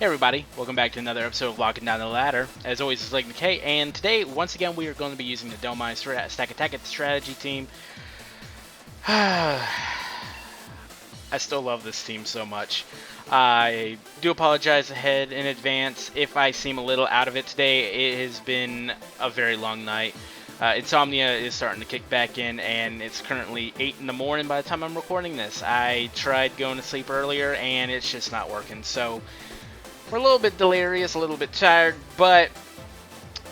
Hey everybody, welcome back to another episode of Locking Down the Ladder. As always, it's LegnaK, and today, once again, we are going to be using the Stakattack strategy team. I still love this team so much. I do apologize ahead in advance if I seem a little out of it today. It has been a very long night. Insomnia is starting to kick back in, and it's currently 8 in the morning by the time I'm recording this. I tried going to sleep earlier, and it's just not working, so we're a little bit delirious, a little bit tired, but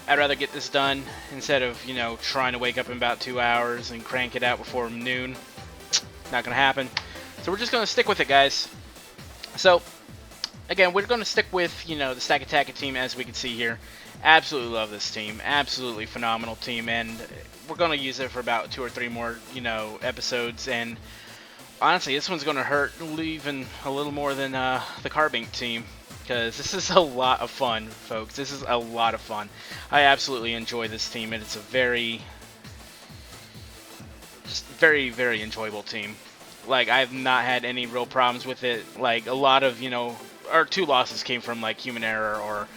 I'd rather get this done instead of, trying to wake up in about 2 hours and crank it out before noon. Not going to happen. So we're just going to stick with it, guys. So, again, we're going to stick with, the Stakattack team, as we can see here. Absolutely love this team. Absolutely phenomenal team, and we're going to use it for about 2 or 3 more, episodes, and honestly, this one's going to hurt even a little more than the Carbink team. Because this is a lot of fun, folks. This is a lot of fun. I absolutely enjoy this team, and it's a very enjoyable team. Like, I've not had any real problems with it. Like, a lot of, our 2 losses came from, like, human error or,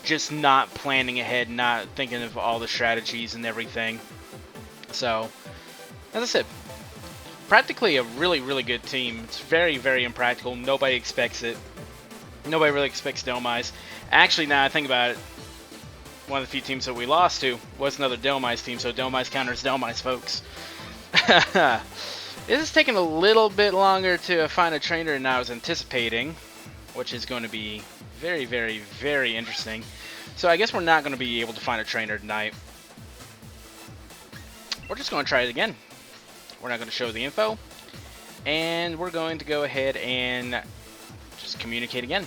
just not planning ahead, not thinking of all the strategies and everything. So, as I said, practically a really good team. It's very impractical. Nobody expects it. Nobody really expects Domize. Actually, now I think about it, one of the few teams that we lost to was another Domize team, so Domize counters Domize, folks. This is taking a little bit longer to find a trainer than I was anticipating, which is going to be very interesting. So I guess we're not going to be able to find a trainer tonight. We're just going to try it again. We're not going to show the info, and we're going to go ahead and just communicate again.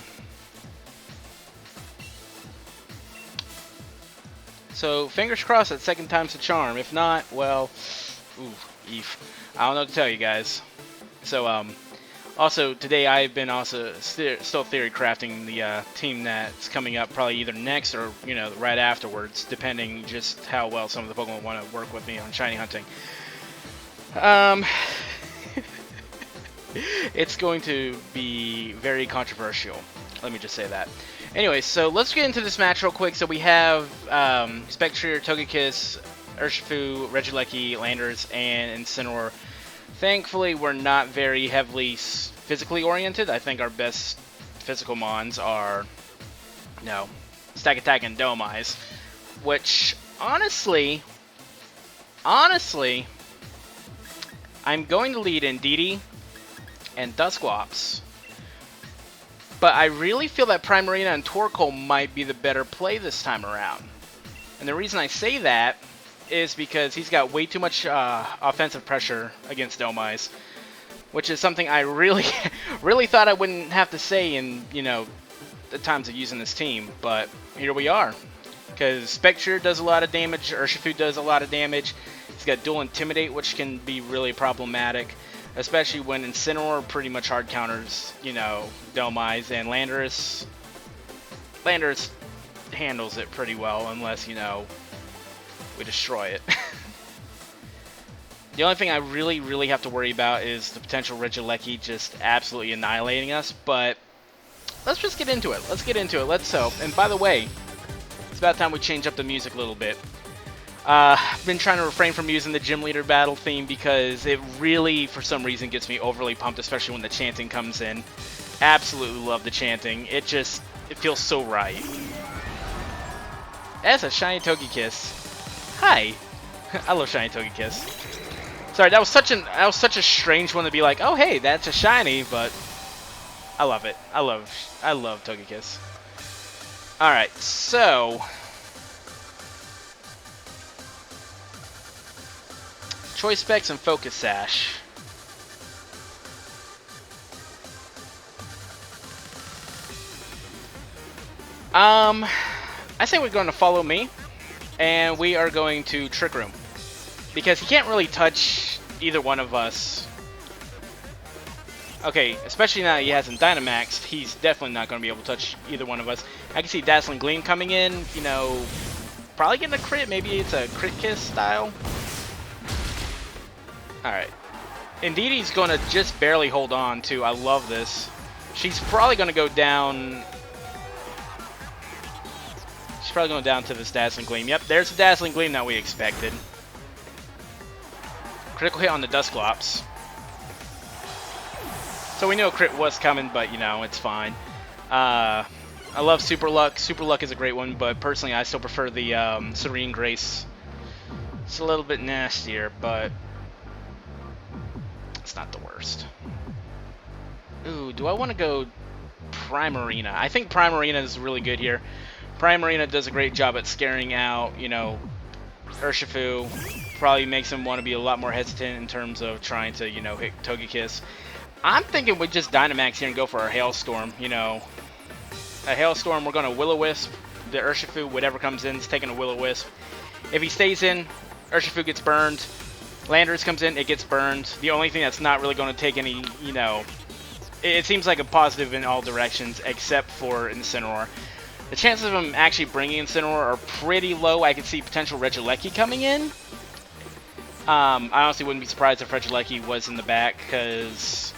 So fingers crossed that second time's a charm. If not, well, I don't know what to tell you guys. So also today I've been also still theory crafting the team that's coming up, probably either next or right afterwards, depending just how well some of the Pokemon want to work with me on shiny hunting. It's going to be very controversial. Let me just say that. Anyway, so let's get into this match real quick. So we have Spectre, Togekiss, Urshifu, LegnaK, Landers, and Incineroar. Thankfully, we're not very heavily physically oriented. I think our best physical mons are, Stakattack and Domize. Which, honestly, I'm going to lead in Indeedee and Dusclops. But I really feel that Primarina and Torkoal might be the better play this time around. And the reason I say that is because he's got way too much offensive pressure against Domize, which is something I really thought I wouldn't have to say in, the times of using this team. But here we are. Because Spectre does a lot of damage, Urshifu does a lot of damage. He's got dual Intimidate, which can be really problematic, especially when Incineroar pretty much hard counters, Domize, and Landers handles it pretty well unless, we destroy it. The only thing I really have to worry about is the potential LegnaK just absolutely annihilating us, but let's just get into it. Let's hope. And by the way, it's about time we change up the music a little bit. I've been trying to refrain from using the gym leader battle theme because it really, for some reason, gets me overly pumped, especially when the chanting comes in. Absolutely love the chanting. It feels so right. That's a shiny Togekiss. Hi. I love shiny Togekiss. Sorry, that was such a strange one to be like, oh hey, that's a shiny, but I love it. I love Togekiss. All right, so Choice Specs and Focus Sash. I say we're going to follow me, and we are going to Trick Room, because he can't really touch either one of us. Okay, especially now that he hasn't Dynamaxed, he's definitely not going to be able to touch either one of us. I can see Dazzling Gleam coming in, probably getting a crit. Maybe it's a Crit Kiss style. Alright. Indeedee's going to just barely hold on, too. I love this. She's probably going to go down She's probably going down to this Dazzling Gleam. Yep, there's the Dazzling Gleam that we expected. Critical hit on the Dusclops. So we knew a crit was coming, but, you know, it's fine. I love Super Luck. Super Luck is a great one, but personally I still prefer the Serene Grace. It's a little bit nastier, but it's not the worst. Ooh, do I want to go Primarina? I think Primarina is really good here. Primarina does a great job at scaring out, you know, Urshifu. Probably makes him want to be a lot more hesitant in terms of trying to, you know, hit Togekiss. I'm thinking we just Dynamax here and go for our Hailstorm, you know. A Hailstorm, we're going to Will-O-Wisp. The Urshifu, whatever comes in, is taking a Will-O-Wisp. If he stays in, Urshifu gets burned. Landorus comes in, it gets burned. The only thing that's not really going to take any, you know, it seems like a positive in all directions except for Incineroar. The chances of him actually bringing Incineroar are pretty low. I could see potential LegnaK coming in. I honestly wouldn't be surprised if LegnaK was in the back, because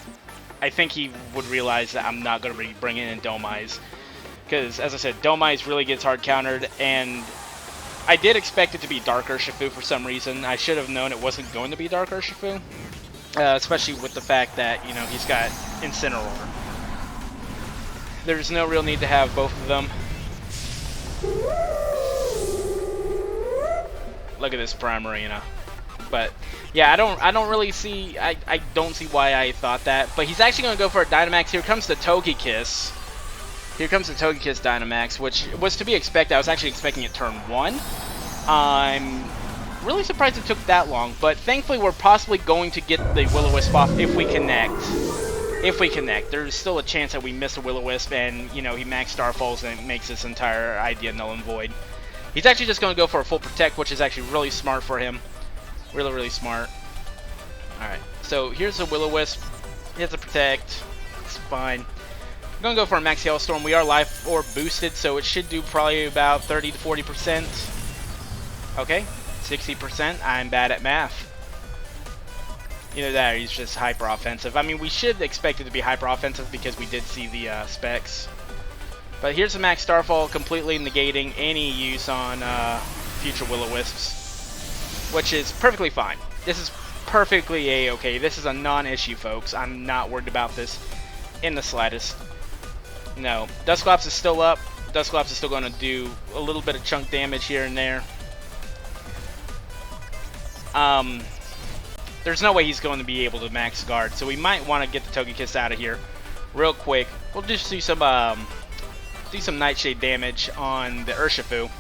I think he would realize that I'm not going to be bringing in Domize. Because, as I said, Domize really gets hard countered, and I did expect it to be Dark Urshifu for some reason. I should have known it wasn't going to be Dark Urshifu, especially with the fact that, you know, he's got Incineroar. There's no real need to have both of them. Look at this Primarina. But yeah, I don't really see, I don't see why I thought that. But he's actually going to go for a Dynamax. Here comes the Togekiss. Here comes the Togekiss Dynamax, which was to be expected. I was actually expecting it turn 1. I'm really surprised it took that long, but thankfully we're possibly going to get the Will-O-Wisp off if we connect. If we connect. There's still a chance that we miss a Will-O-Wisp and, you know, he Max Starfalls and it makes this entire idea null and void. He's actually just going to go for a full Protect, which is actually really smart for him. Really, really smart. Alright, so here's a Will-O-Wisp. He has a Protect. It's fine. I'm going to go for a Max Hailstorm. We are Life Orb boosted, so it should do probably about 30 to 40%. Okay, 60%. I'm bad at math. Either that or he's just hyper offensive. I mean, we should expect it to be hyper offensive because we did see the specs. But here's a Max Starfall, completely negating any use on future Will-O-Wisps, which is perfectly fine. This is perfectly a-okay. This is a non-issue, folks. I'm not worried about this in the slightest. No, Dusclops is still up. Dusclops is still going to do a little bit of chunk damage here and there. There's no way he's going to be able to max guard, so we might want to get the Togekiss out of here real quick. We'll just do some Nightshade damage on the Urshifu.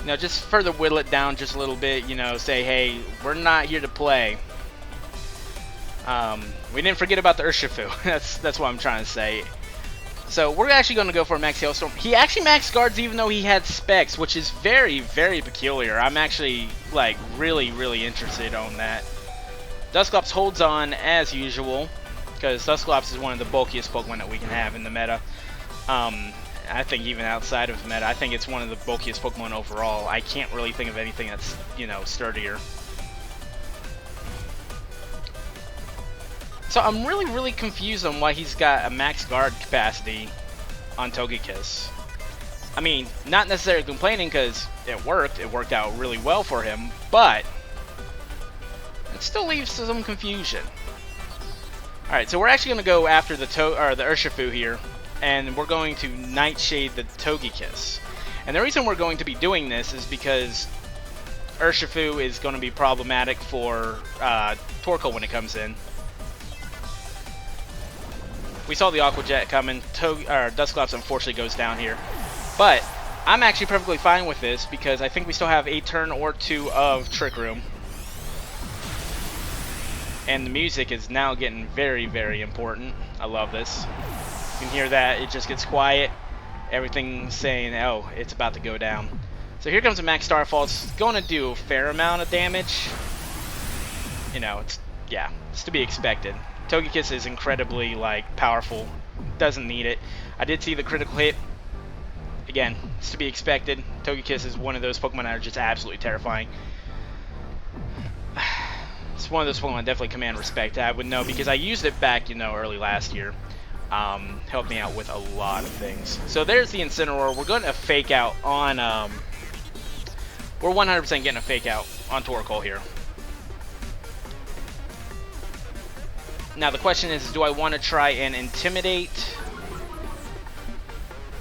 You know, just further whittle it down just a little bit. You know, say, hey, we're not here to play. We didn't forget about the Urshifu. that's what I'm trying to say. So we're actually going to go for a Max Hailstorm. He actually max guards even though he had specs, which is very, very peculiar. I'm actually, like, really, really interested on that. Dusclops holds on as usual, because Dusclops is one of the bulkiest Pokemon that we can have in the meta. I think even outside of the meta, I think it's one of the bulkiest Pokemon overall. I can't really think of anything that's, you know, sturdier. So I'm really, really confused on why he's got a max guard capacity on Togekiss. I mean, not necessarily complaining because it worked. It worked out really well for him, but it still leaves some confusion. Alright, so we're actually going to go after the Urshifu here, and we're going to Nightshade the Togekiss. And the reason we're going to be doing this is because Urshifu is going to be problematic for Torkoal when it comes in. We saw the Aqua Jet coming. Dusclops unfortunately goes down here. But I'm actually perfectly fine with this because I think we still have a turn or two of Trick Room. And the music is now getting very, very important. I love this. You can hear that. It just gets quiet. Everything's saying, oh, it's about to go down. So here comes a Max Starfall. It's going to do a fair amount of damage. You know, it's to be expected. Togekiss is incredibly, like, powerful. Doesn't need it. I did see the critical hit. Again, it's to be expected. Togekiss is one of those Pokemon that are just absolutely terrifying. It's one of those Pokemon that definitely command respect. I would know because I used it back, you know, early last year. helped me out with a lot of things. So there's the Incineroar. We're going to fake out on, we're 100% getting a fake out on Torkoal here. Now the question is, do I want to try and intimidate,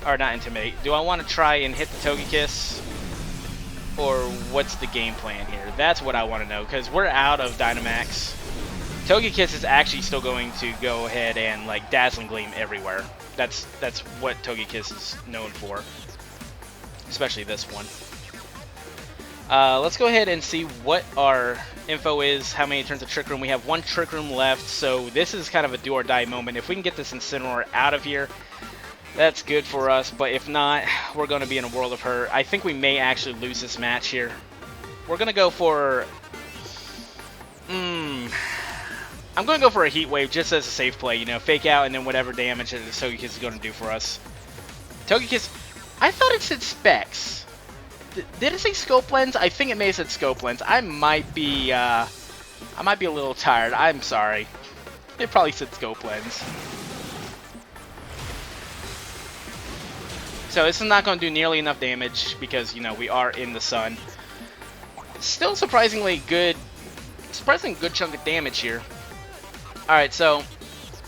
or not intimidate, do I want to try and hit the Togekiss, or what's the game plan here? That's what I want to know, because we're out of Dynamax. Togekiss is actually still going to go ahead and like Dazzling Gleam everywhere. That's what Togekiss is known for, especially this one. Let's go ahead and see what our info is, how many turns of Trick Room. We have 1 Trick Room left, so this is kind of a do or die moment. If we can get this Incineroar out of here, that's good for us, but if not, we're going to be in a world of hurt. I think we may actually lose this match here. We're going to go for... I'm going to go for a Heat Wave just as a safe play, you know, fake out and then whatever damage that the Togekiss is going to do for us. Togekiss, I thought it said Specs. Did it say Scope Lens? I think it may have said Scope Lens. I might be a little tired. I'm sorry. It probably said Scope Lens. So this is not going to do nearly enough damage because, you know, we are in the sun. Still surprisingly good chunk of damage here. Alright, so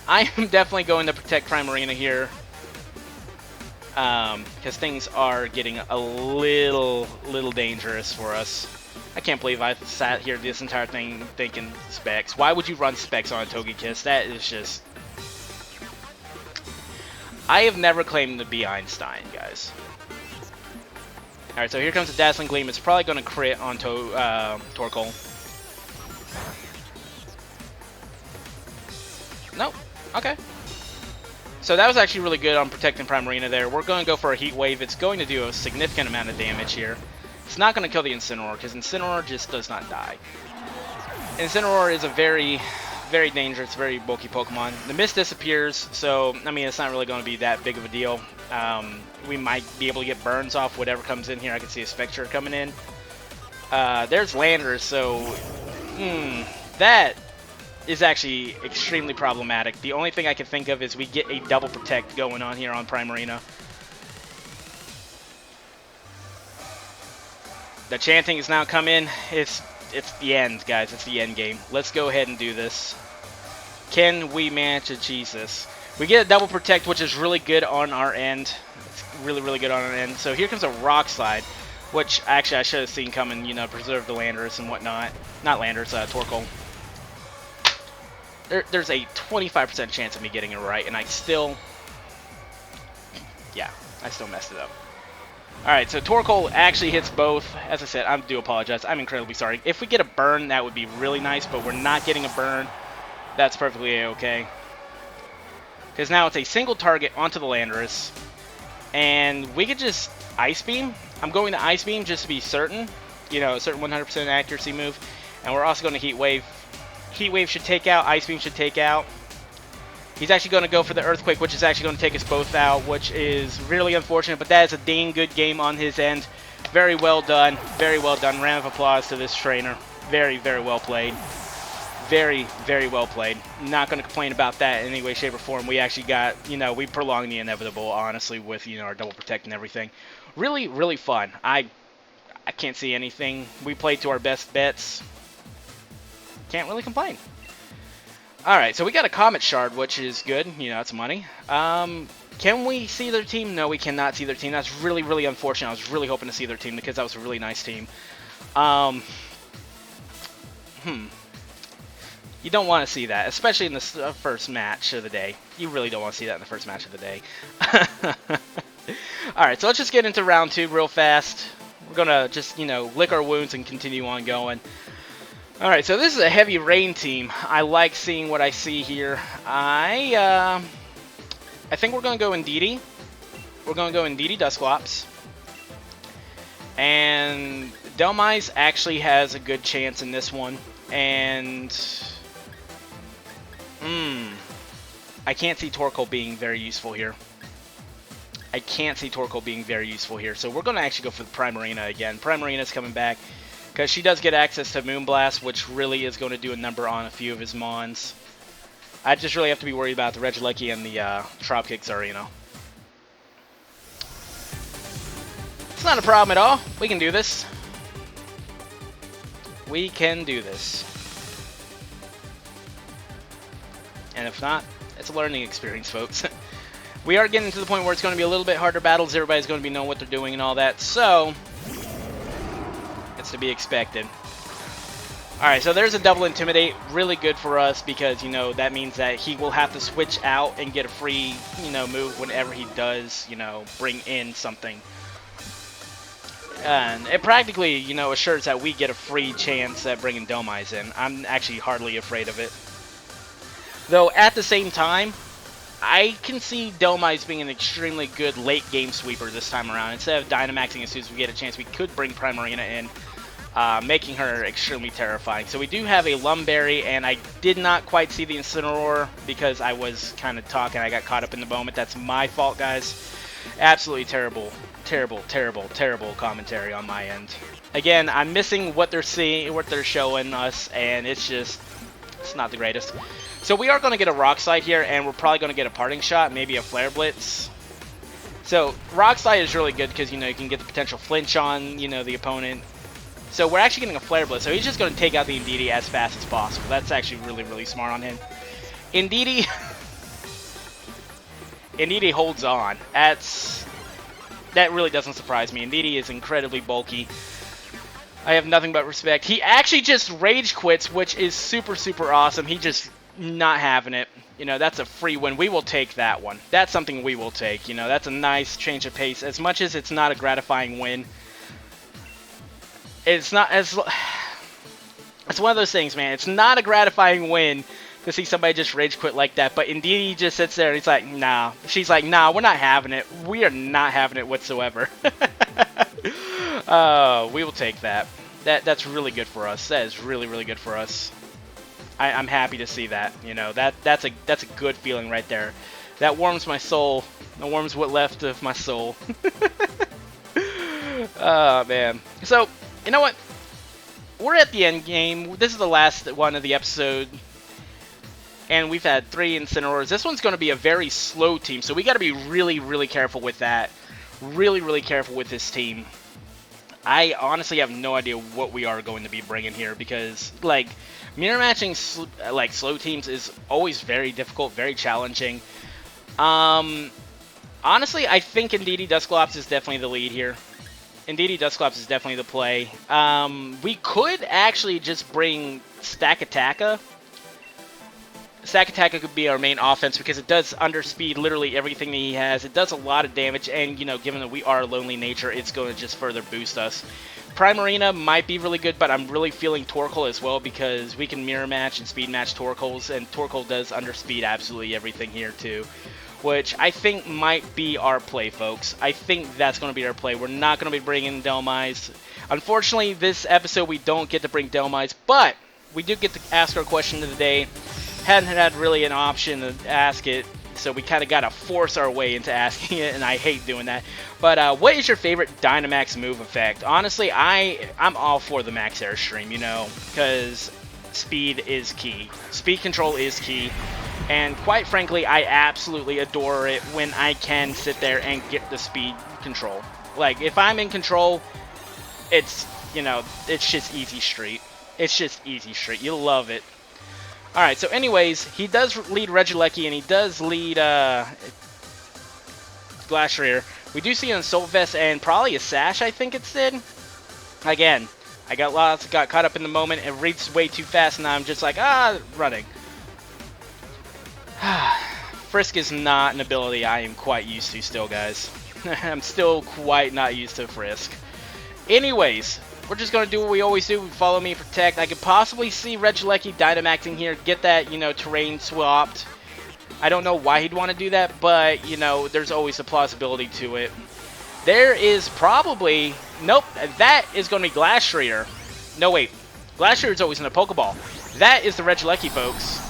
I am definitely going to protect Primarina here. Because things are getting a little dangerous for us. I can't believe I sat here this entire thing thinking Specs. Why would you run Specs on a Togekiss? That is just... I have never claimed to be Einstein, guys. Alright, so here comes the Dazzling Gleam. It's probably going to crit on Torkoal. Nope. Okay. So that was actually really good on protecting Primarina there. We're going to go for a Heat Wave. It's going to do a significant amount of damage here. It's not going to kill the Incineroar, because Incineroar just does not die. Incineroar is a very dangerous, very bulky Pokemon. The mist disappears, so, I mean, it's not really going to be that big of a deal. We might be able to get burns off whatever comes in here. I can see a Spectre coming in. There's Landers, so, that is actually extremely problematic. The only thing I can think of is we get a double protect going on here on Primarina. The chanting is now come in. It's the end, guys. It's the end game. Let's go ahead and do this. Can we manage to achieve this? We get a double protect, which is really good on our end. It's really good on our end. So here comes a Rock Slide, which actually I should have seen coming, you know, preserve the Landorus and whatnot. Not Landorus, Torkoal. There's a 25% chance of me getting it right, and I still... yeah, I still messed it up. Alright, so Torkoal actually hits both. As I said, I do apologize. I'm incredibly sorry. If we get a burn, that would be really nice, but we're not getting a burn. That's perfectly okay. Because now it's a single target onto the Landorus, and we could just Ice Beam. I'm going to Ice Beam just to be certain. You know, a certain 100% accuracy move. And we're also going to Heat Wave. Heat Wave should take out, Ice Beam should take out. He's actually going to go for the Earthquake, which is actually going to take us both out, which is really unfortunate, but that is a dang good game on his end. Very well done. Very well done. Round of applause to this trainer. Very well played. Very well played. Not going to complain about that in any way, shape, or form. We actually got, you know, we prolonged the inevitable, honestly, with, you know, our double protect and everything. Really fun. I can't see anything. We played to our best bets. Can't really complain. Alright, so we got a Comet Shard, which is good. You know, it's money. Can we see their team? No, we cannot see their team. That's really unfortunate. I was really hoping to see their team because that was a really nice team. You don't want to see that, especially in the first match of the day. You really don't want to see that in the first match of the day. Alright, so let's just get into round 2 real fast. We're going to just, you know, lick our wounds and continue on going. Alright, so this is a heavy rain team. I like seeing what I see here. I think we're going to go Indeedee. We're going to go Indeedee Dusclops. And Dhelmise actually has a good chance in this one. And... I can't see Torkoal being very useful here. I can't see Torkoal being very useful here. So we're going to actually go for the Primarina again. Primarina's coming back. Because she does get access to Moonblast, which really is going to do a number on a few of his Mons. I just really have to be worried about the LegnaK and the Dropkick Zarino. It's not a problem at all. We can do this. We can do this. And if not, it's a learning experience, folks. We are getting to the point where it's going to be a little bit harder battles. Everybody's going to be knowing what they're doing and all that. So, it's to be expected. Alright, so there's a double Intimidate. Really good for us because, you know, that means that he will have to switch out and get a free, you know, move whenever he does, you know, bring in something. And it practically, you know, assures that we get a free chance at bringing Domais in. I'm actually hardly afraid of it. Though, at the same time, I can see Domais being an extremely good late game sweeper this time around. Instead of Dynamaxing as soon as we get a chance, we could bring Primarina in. Making her extremely terrifying. So we do have a Lumberry, and I did not quite see the Incineroar because I was kind of talking. I got caught up in the moment. That's my fault, guys. Absolutely terrible, terrible, terrible, terrible commentary on my end. Again, I'm missing what they're seeing, what they're showing us, and it's not the greatest. So we are going to get a Rock Slide here, and we're probably going to get a Parting Shot, maybe a Flare Blitz. So Rock Slide is really good because, you know, you can get the potential flinch on, you know, the opponent. So we're actually getting a Flare Blitz, so he's just going to take out the Indeedee as fast as possible. That's actually really, really smart on him. Indeedee holds on. That really doesn't surprise me. Indeedee is incredibly bulky. I have nothing but respect. He actually just Rage Quits, which is super, super awesome. He just not having it. You know, that's a free win. We will take that one. That's something we will take. You know, that's a nice change of pace. As much as it's not a gratifying win, it's not as... It's one of those things, man. It's not a gratifying win to see somebody just rage quit like that. But indeed, he just sits there and he's like, nah. She's like, nah, we're not having it. We are not having it whatsoever. We will take that. That's really good for us. That is really, really good for us. I'm happy to see that. You know, that's a good feeling right there. That warms my soul. That warms what left of my soul. Oh, man. So, you know what? We're at the end game. This is the last one of the episode. And we've had 3 Incineroars. This one's going to be a very slow team. So we got to be really, really careful with that. Really, really careful with this team. I honestly have no idea what we are going to be bringing here. Because, like, mirror matching, slow teams is always very difficult, very challenging. Honestly, I think Indeedee Dusclops is definitely the lead here. Indeedee Dusclops is definitely the play. We could actually just bring Stakattack. Stakattack could be our main offense because it does underspeed literally everything that he has. It does a lot of damage, and, you know, given that we are a lonely nature, it's going to just further boost us. Primarina might be really good, but I'm really feeling Torkoal as well because we can mirror match and speed match Torkoals, and Torkoal does underspeed absolutely everything here too. Which I think might be our play, folks. I think that's going to be our play. We're not going to be bringing Domais. Unfortunately, this episode we don't get to bring Domais, but we do get to ask our question of the day. Hadn't had really an option to ask it, so we kind of got to force our way into asking it, and I hate doing that. But what is your favorite Dynamax move effect? Honestly, I'm all for the Max Airstream, you know, because speed is key. Speed control is key. And quite frankly, I absolutely adore it when I can sit there and get the speed control. Like, if I'm in control, it's, you know, it's just easy street. It's just easy street. You love it. Alright, so anyways, he does lead LegnaK and he does lead Glastrier. We do see an Assault Vest and probably a Sash, I think it's did. Again, I got caught up in the moment and reached way too fast, and now I'm just like, running. Frisk is not an ability I am quite used to still, guys. I'm still quite not used to Frisk. Anyways, we're just going to do what we always do. Follow me, protect. I could possibly see LegnaK Dynamaxing here, get that, you know, terrain swapped. I don't know why he'd want to do that, but, you know, there's always a plausibility to it. There is probably... Nope, that is going to be Glastrier. No, wait. Glastrier is always in a Pokeball. That is the LegnaK, folks.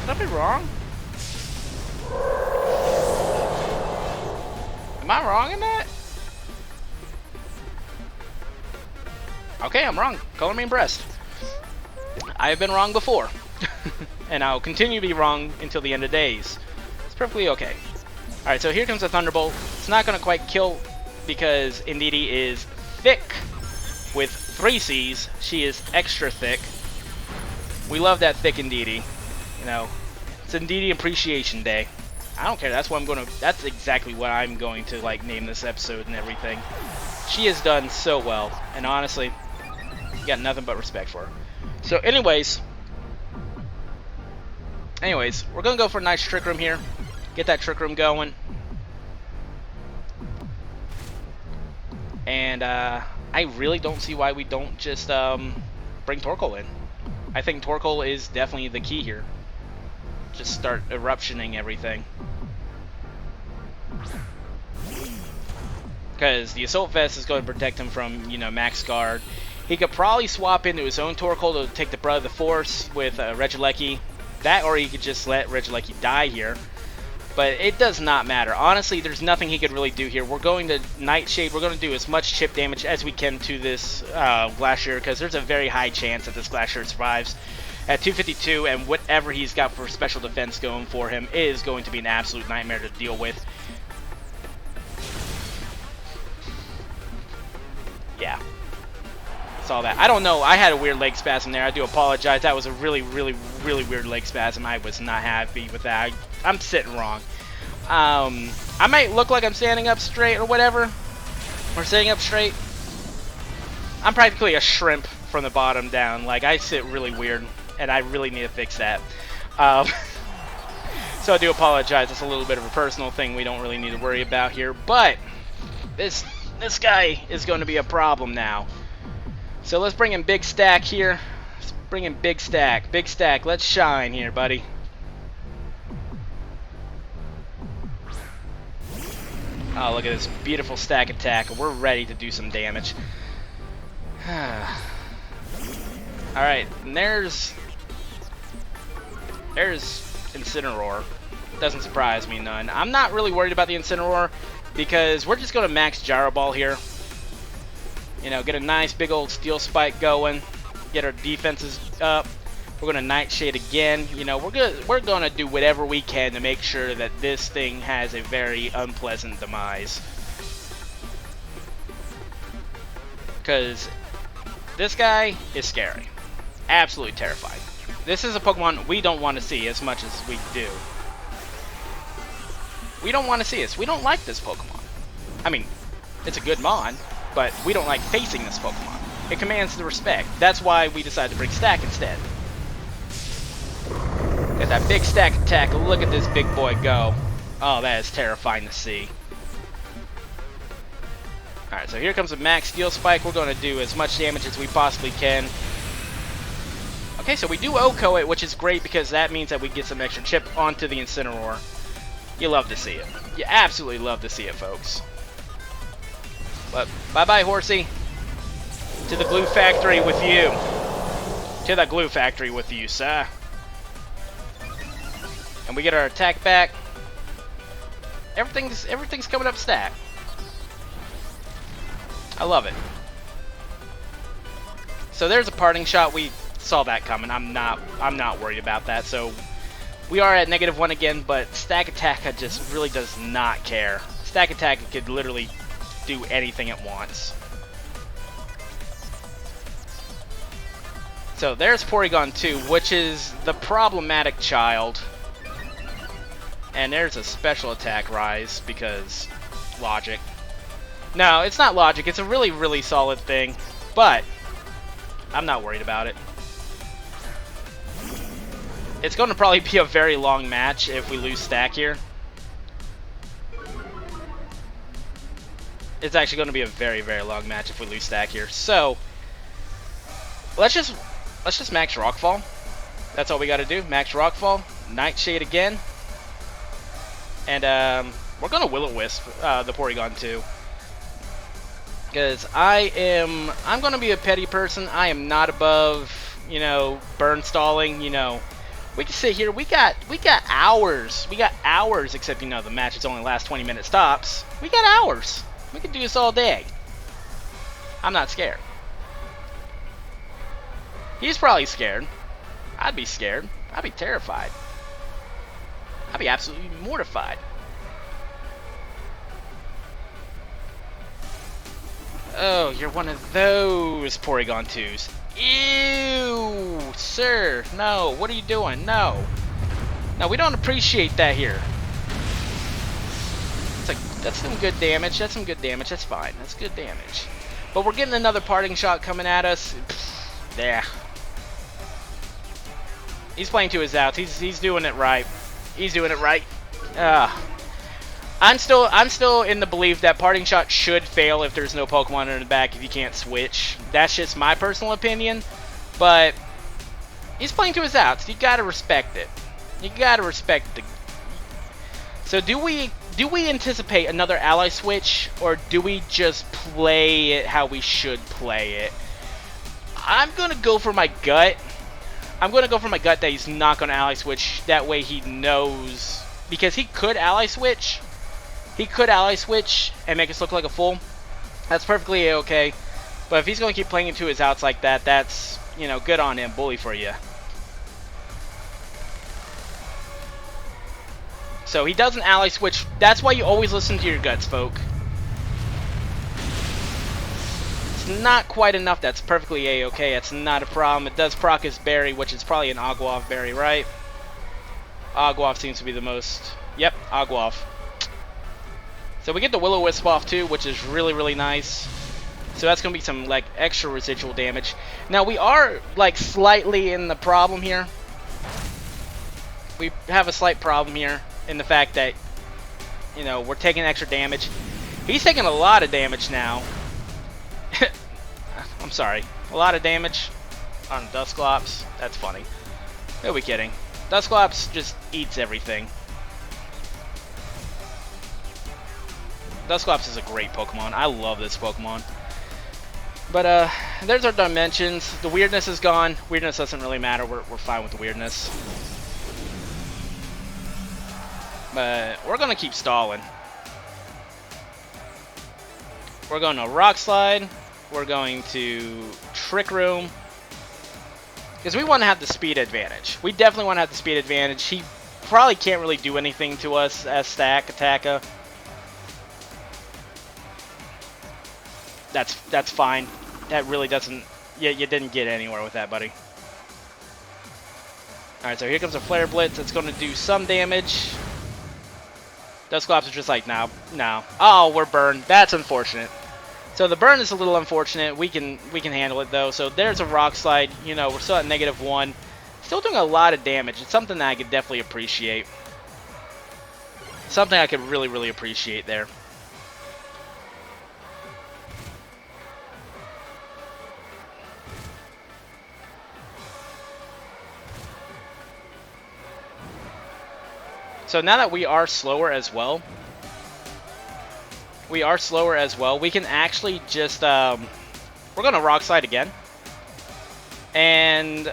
Could I be wrong? Am I wrong in that? Okay, I'm wrong. Color me impressed. I have been wrong before. And I'll continue to be wrong until the end of days. It's perfectly okay. Alright, so here comes a Thunderbolt. It's not going to quite kill because Indeedee is thick with 3 C's. She is extra thick. We love that thick Indeedee. You know, it's Indeedee Appreciation Day. I don't care. That's what I'm going to. That's exactly what I'm going to like name this episode and everything. She has done so well, and honestly, got nothing but respect for her. So, anyways, we're gonna go for a nice Trick Room here. Get that Trick Room going, and I really don't see why we don't just bring Torkoal in. I think Torkoal is definitely the key here. Just start eruptioning everything. Because the Assault Vest is going to protect him from, you know, max guard. He could probably swap into his own Torkoal to take the brunt of the force with LegnaK. That, or he could just let LegnaK die here. But it does not matter. Honestly, there's nothing he could really do here. We're going to Nightshade. We're going to do as much chip damage as we can to this Glacier, because there's a very high chance that this Glacier survives. At 252, and whatever he's got for special defense going for him is going to be an absolute nightmare to deal with. Yeah. Saw that. I don't know. I had a weird leg spasm there. I do apologize. That was a really, really, really weird leg spasm. I was not happy with that. I'm sitting wrong. I might look like I'm standing up straight or whatever. Or sitting up straight. I'm practically a shrimp from the bottom down. Like, I sit really weird. And I really need to fix that. So I do apologize. It's a little bit of a personal thing we don't really need to worry about here. But this guy is going to be a problem now. So let's bring in Big Stack here. Let's bring in Big Stack. Big Stack, let's shine here, buddy. Oh, look at this beautiful Stakattack. We're ready to do some damage. Alright, and there's Incineroar. Doesn't surprise me none. I'm not really worried about the Incineroar because we're just going to max Gyro Ball here. You know, get a nice big old Steel Spike going. Get our defenses up. We're going to Nightshade again. You know, we're going to do whatever we can to make sure that this thing has a very unpleasant demise. Because this guy is scary. Absolutely terrifying. This is a Pokemon we don't want to see as much as we do. We don't want to see this. We don't like this Pokemon. I mean, it's a good Mon, but we don't like facing this Pokemon. It commands the respect. That's why we decided to bring Stack instead. Got that big Stakattack. Look at this big boy go. Oh, that is terrifying to see. Alright, so here comes a max Steel Spike. We're going to do as much damage as we possibly can. Okay, so we do OHKO it, which is great because that means that we get some extra chip onto the Incineroar. You love to see it. You absolutely love to see it, folks. But bye-bye, horsey. To the glue factory with you. To the glue factory with you, sir. And we get our attack back. Everything's coming up stack. I love it. So there's a parting shot. We saw that coming. I'm not worried about that. So we are at -1 again, but Stakattack just really does not care. Stakattack could literally do anything it wants. So there's Porygon 2, which is the problematic child. And there's a special attack rise because logic. No, it's not logic. It's a really, really solid thing, but I'm not worried about it. It's going to probably be a very long match if we lose Stack here. It's actually going to be a very, very long match if we lose Stack here. So let's just max Rockfall. That's all we got to do. Max Rockfall, Nightshade again, and we're going to Will-O-Wisp the Porygon 2. Because I'm going to be a petty person. I am not above, you know, burn stalling. You know, we can sit here. We got hours. We got hours. Except, you know, the matches only last 20-minute stops. We got hours. We can do this all day. I'm not scared. He's probably scared. I'd be scared. I'd be terrified. I'd be absolutely mortified. Oh, you're one of those Porygon 2s. Ew, sir. No, what are you doing? No. No, we don't appreciate that here. It's like, that's some good damage. That's some good damage. That's fine. That's good damage. But we're getting another parting shot coming at us. There. He's playing to his outs. He's doing it right. He's doing it right. I'm still in the belief that parting shot should fail if there's no Pokemon in the back if you can't switch. That's just my personal opinion. But he's playing to his outs. You gotta respect it. You gotta respect the. So do we anticipate another ally switch, or do we just play it how we should play it? I'm gonna go for my gut. I'm gonna go for my gut that he's not gonna ally switch. That way he knows, because he could ally switch. He could ally switch and make us look like a fool. That's perfectly okay. But if he's gonna keep playing into his outs like that, that's, you know, good on him. Bully for you. So he doesn't ally switch. That's why you always listen to your guts, folk. It's not quite enough. That's perfectly a-okay. It's not a problem. It does proc his berry, which is probably an Aguav berry, right? Aguav seems to be the most. Yep, Aguav. So we get the Will-O-Wisp off too, which is really, really nice. So that's going to be some like extra residual damage. Now we are like slightly in the problem here. We have a slight problem here in the fact that, you know, we're taking extra damage. He's taking a lot of damage now. I'm sorry. A lot of damage on Dusclops. That's funny. Who are we kidding? Dusclops just eats everything. Dusclops is a great Pokemon. I love this Pokemon. But, there's our dimensions. The weirdness is gone. Weirdness doesn't really matter. We're fine with the weirdness. But we're going to keep stalling. We're going to Rock Slide. We're going to Trick Room. Because we want to have the speed advantage. We definitely want to have the speed advantage. He probably can't really do anything to us as Stakattack. That's fine. That really doesn't. You didn't get anywhere with that, buddy. Alright, so here comes a Flare Blitz. It's going to do some damage. Dusclops is just like, no. Oh, we're burned. That's unfortunate. So the burn is a little unfortunate. We can handle it though. So there's a Rock Slide. You know, we're still at -1. Still doing a lot of damage. It's something that I could definitely appreciate. Something I could really, really appreciate there. So now that we are slower as well, we can actually just, we're going to Rock Slide again. And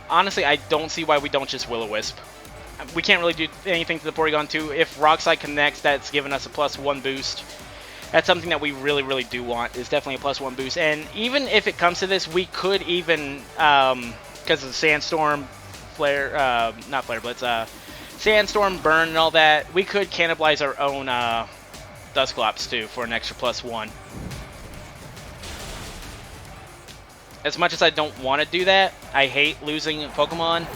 honestly, I don't see why we don't just Will-O-Wisp. We can't really do anything to the Porygon 2. If Rock Slide connects, that's given us a +1 boost. That's something that we really, really do want, is definitely a +1 boost. And even if it comes to this, we could even, because of the Sandstorm, Flare, not Flare Blitz, Sandstorm, Burn, and all that, we could cannibalize our own Dusclops too for an extra +1. As much as I don't want to do that, I hate losing Pokemon.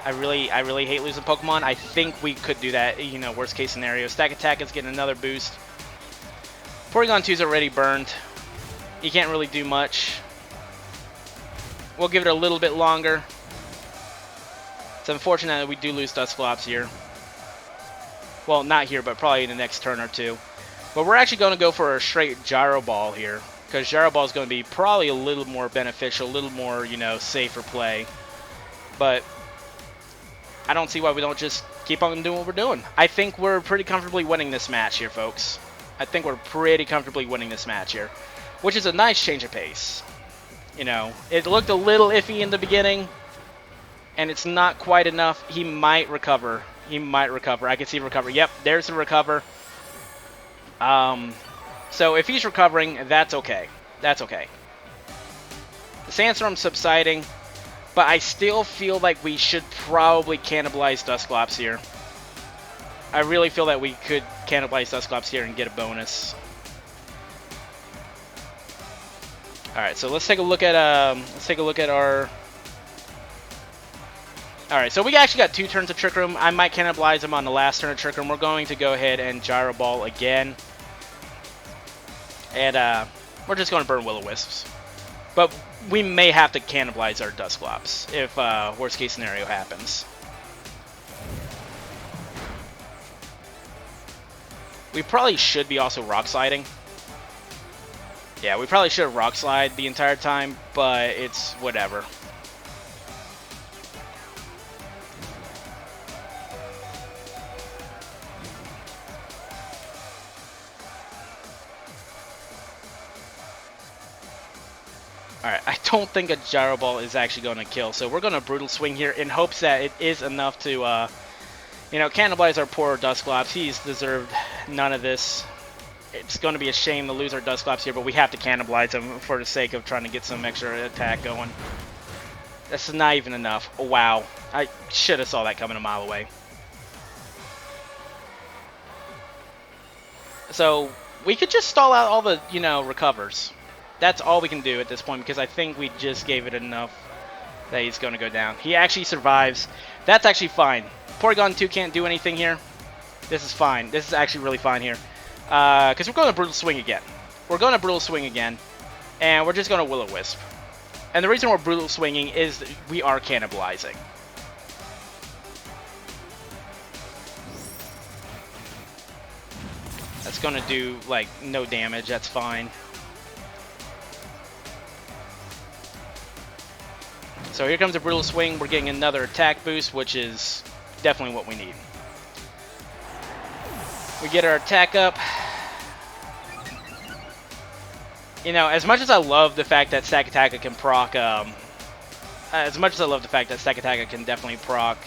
I really hate losing Pokemon. I think we could do that, you know, worst case scenario. Stakattack is getting another boost. Porygon 2's already burned. You can't really do much. We'll give it a little bit longer. It's unfortunate that we do lose Dusclops here. Well, not here, but probably in the next turn or two. But we're actually going to go for a straight Gyro Ball here, because Gyro Ball is going to be probably a little more beneficial, a little more, you know, safer play. But I don't see why we don't just keep on doing what we're doing. I think we're pretty comfortably winning this match here, folks. I think we're pretty comfortably winning this match here, which is a nice change of pace. You know, it looked a little iffy in the beginning, and it's not quite enough. He might recover. He might recover. I can see recover. Yep, there's the recover. So if he's recovering, that's okay. That's okay. The Sandstorm's subsiding. But I still feel like we should probably cannibalize Dusclops here. I really feel that we could cannibalize Dusclops here and get a bonus. All right, so let's take a look at our. All right, so we actually got 2 turns of Trick Room. I might cannibalize him on the last turn of Trick Room. We're going to go ahead and Gyro Ball again, and we're just going to burn Will-O-Wisps. But we may have to cannibalize our Dusclops if worst case scenario happens. We probably should be also Rock Sliding. Yeah, we probably should have Rock Slide the entire time, but it's whatever. Alright, I don't think a Gyro Ball is actually going to kill, so we're going to Brutal Swing here in hopes that it is enough to, you know, cannibalize our poor Dusclops. He's deserved none of this. It's going to be a shame to lose our Dusclops here, but we have to cannibalize him for the sake of trying to get some extra attack going. That's not even enough. Oh, wow. I should have saw that coming a mile away. So, we could just stall out all the, you know, recovers. That's all we can do at this point, because I think we just gave it enough that he's going to go down. He actually survives. That's actually fine. Porygon 2 can't do anything here. This is fine. This is actually really fine here. Because we're going to Brutal Swing again. We're going to Brutal Swing again. And we're just going to Will-O-Wisp. And the reason we're Brutal Swinging is that we are cannibalizing. That's going to do, like, no damage. That's fine. So here comes a Brutal Swing. We're getting another attack boost, which is definitely what we need. We get our attack up. You know, as much as I love the fact that Stakattack can proc, as much as I love the fact that Stakattack can definitely proc,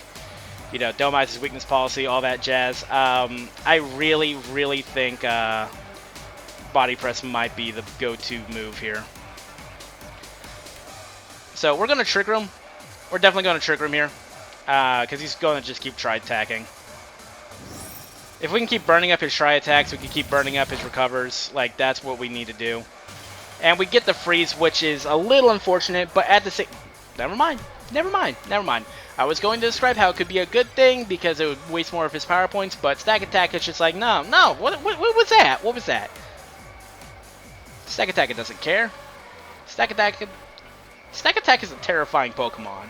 you know, Domiz's weakness policy, all that jazz, I really, really think Body Press might be the go-to move here. So we're going to Trick Room. We're definitely going to Trick Room here. Because he's going to just keep Tri-Attacking. If we can keep burning up his Tri-Attacks, we can keep burning up his Recovers. Like, that's what we need to do. And we get the Freeze, which is a little unfortunate, but at the same... Never mind. Never mind. Never mind. I was going to describe how it could be a good thing because it would waste more of his power points, but Stakattack is just like, no, no, what was that? What was that? Stakattack doesn't care. Stakattack is a terrifying Pokemon.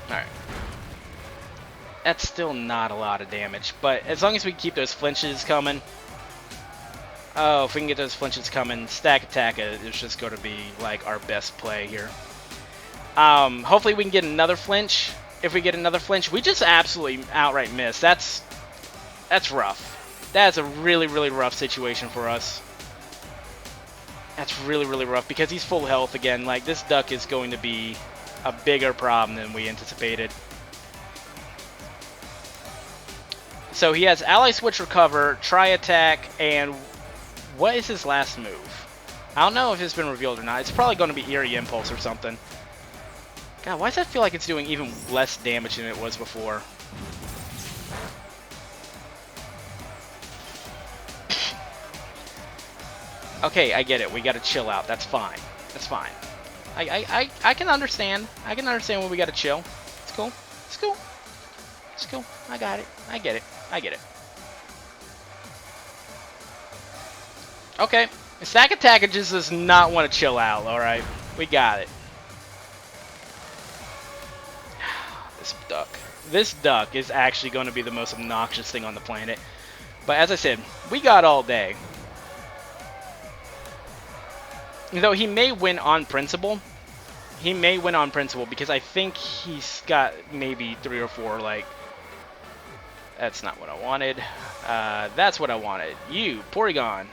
Alright. That's still not a lot of damage, but as long as we keep those flinches coming... Oh, if we can get those flinches coming, Stakattack is just going to be, like, our best play here. Hopefully we can get another flinch. If we get another flinch, we just absolutely outright miss. That's rough. That's a really, really rough situation for us. That's really, really rough because he's full health again. Like, this duck is going to be a bigger problem than we anticipated. So he has Ally Switch Recover, Tri-Attack, and what is his last move? I don't know if it's been revealed or not. It's probably going to be Eerie Impulse or something. God, why does that feel like it's doing even less damage than it was before? Okay, I get it. We gotta chill out. That's fine. That's fine. I can understand. I can understand when we gotta chill. It's cool. It's cool. It's cool. I got it. I get it. I get it. Okay. Stakattack just does not want to chill out, alright? We got it. This duck. This duck is actually going to be the most obnoxious thing on the planet. But as I said, we got all day. Though he may win on principle. He may win on principle because I think he's got maybe 3 or 4, like... That's not what I wanted. That's what I wanted. You, Porygon.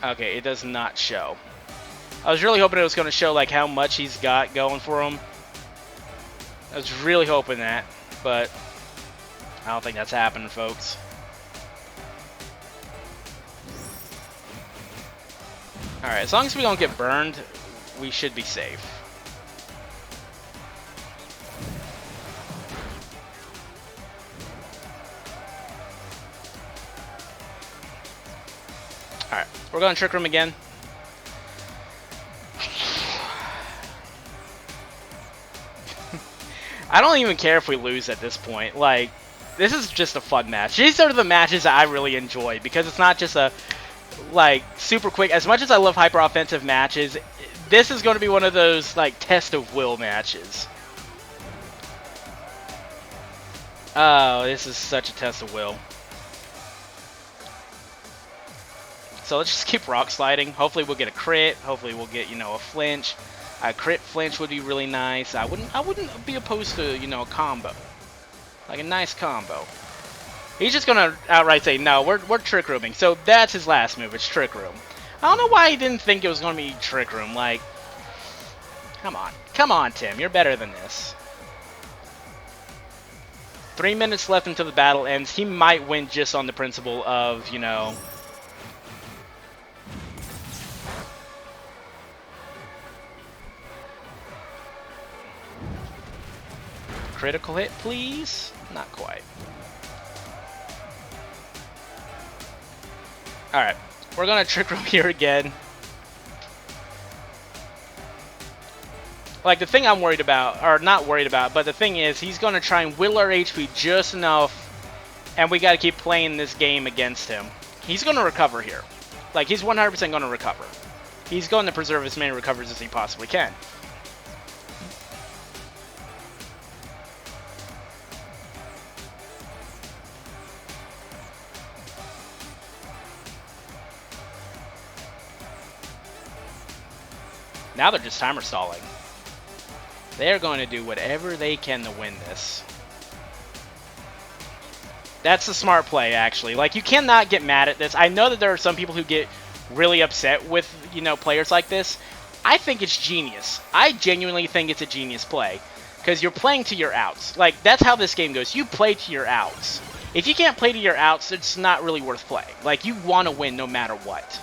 Okay, it does not show. I was really hoping it was going to show like how much he's got going for him. I was really hoping that, but I don't think that's happening, folks. Alright, as long as we don't get burned, we should be safe. Alright, we're going to Trick Room again. I don't even care if we lose at this point. Like, this is just a fun match. These are the matches that I really enjoy because it's not just a, like, super quick. As much as I love hyper-offensive matches, this is going to be one of those, like, test of will matches. Oh, this is such a test of will. So let's just keep rock sliding. Hopefully we'll get a crit. Hopefully we'll get, you know, a flinch. A crit flinch would be really nice. I wouldn't be opposed to, you know, a combo. Like a nice combo. He's just gonna outright say, no, we're Trick Rooming. So that's his last move, it's Trick Room. I don't know why he didn't think it was gonna be Trick Room. Like, come on. Come on, Tim. You're better than this. 3 minutes left until the battle ends. He might win just on the principle of, you know, critical hit, please? Not quite. Alright, we're gonna Trick Room here again. Like, the thing I'm worried about, or not worried about, but the thing is, he's gonna try and whittle our HP just enough, and we gotta keep playing this game against him. He's gonna recover here. Like, he's 100% gonna recover. He's going to preserve as many recovers as he possibly can. Now they're just timer stalling. They're going to do whatever they can to win this. That's a smart play, actually. Like, you cannot get mad at this. I know that there are some people who get really upset with, you know, players like this. I think it's genius. I genuinely think it's a genius play. Because you're playing to your outs. Like, that's how this game goes. You play to your outs. If you can't play to your outs, it's not really worth playing. Like, you want to win no matter what.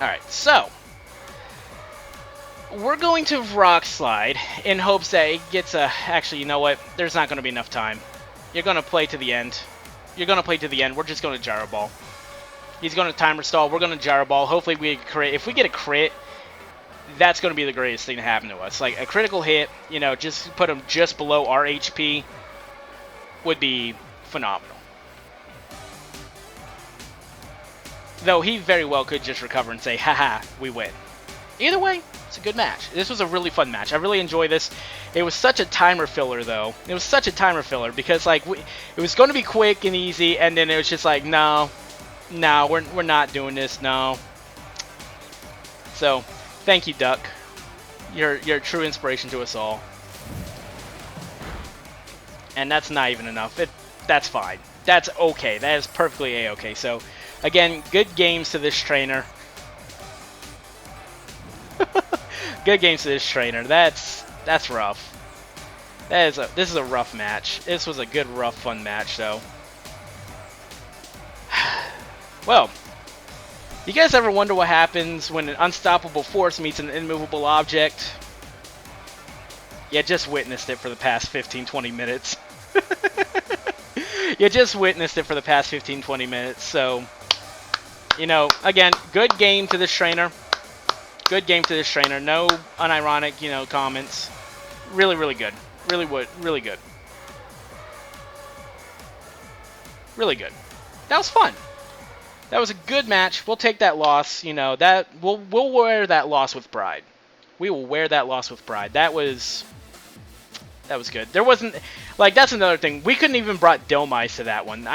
Alright, so we're going to Rock Slide in hopes that it gets a... Actually, you know what? There's not going to be enough time. You're going to play to the end. You're going to play to the end. We're just going to Gyro Ball. He's going to timer stall. We're going to Gyro Ball. Hopefully we get a crit. If we get a crit, that's going to be the greatest thing to happen to us. Like, a critical hit, you know, just put him just below our HP would be phenomenal. Though he very well could just recover and say, haha, we win. Either way, it's a good match. This was a really fun match. I really enjoy this. It was such a timer filler, though. It was such a timer filler because, like, it was going to be quick and easy, and then it was just like, no, we're not doing this, no. So, thank you, Duck. You're a true inspiration to us all. And that's not even enough. That's fine. That's okay. That is perfectly a-okay. So, again, good games to this trainer. Good games to this trainer. That's rough. This is a rough match. This was a good, rough, fun match, though. Well, you guys ever wonder what happens when an unstoppable force meets an immovable object? You just witnessed it for the past 15-20 minutes. You just witnessed it for the past 15-20 minutes, so... You know, again, good game to this trainer. Good game to this trainer. No unironic, you know, comments. Really, really good. Really good. Really good. Really good. That was fun. That was a good match. We'll take that loss. You know, that we'll wear that loss with pride. We will wear that loss with pride. That was good. There wasn't, like, that's another thing. We couldn't even brought Domice to that one.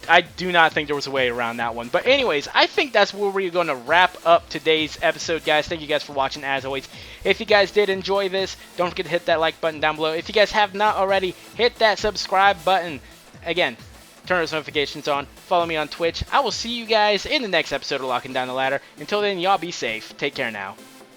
I do not think there was a way around that one. But anyways, I think that's where we're going to wrap up today's episode, guys. Thank you guys for watching, as always. If you guys did enjoy this, don't forget to hit that like button down below. If you guys have not already, hit that subscribe button. Again, turn those notifications on. Follow me on Twitch. I will see you guys in the next episode of Locking Down the Ladder. Until then, y'all be safe. Take care now.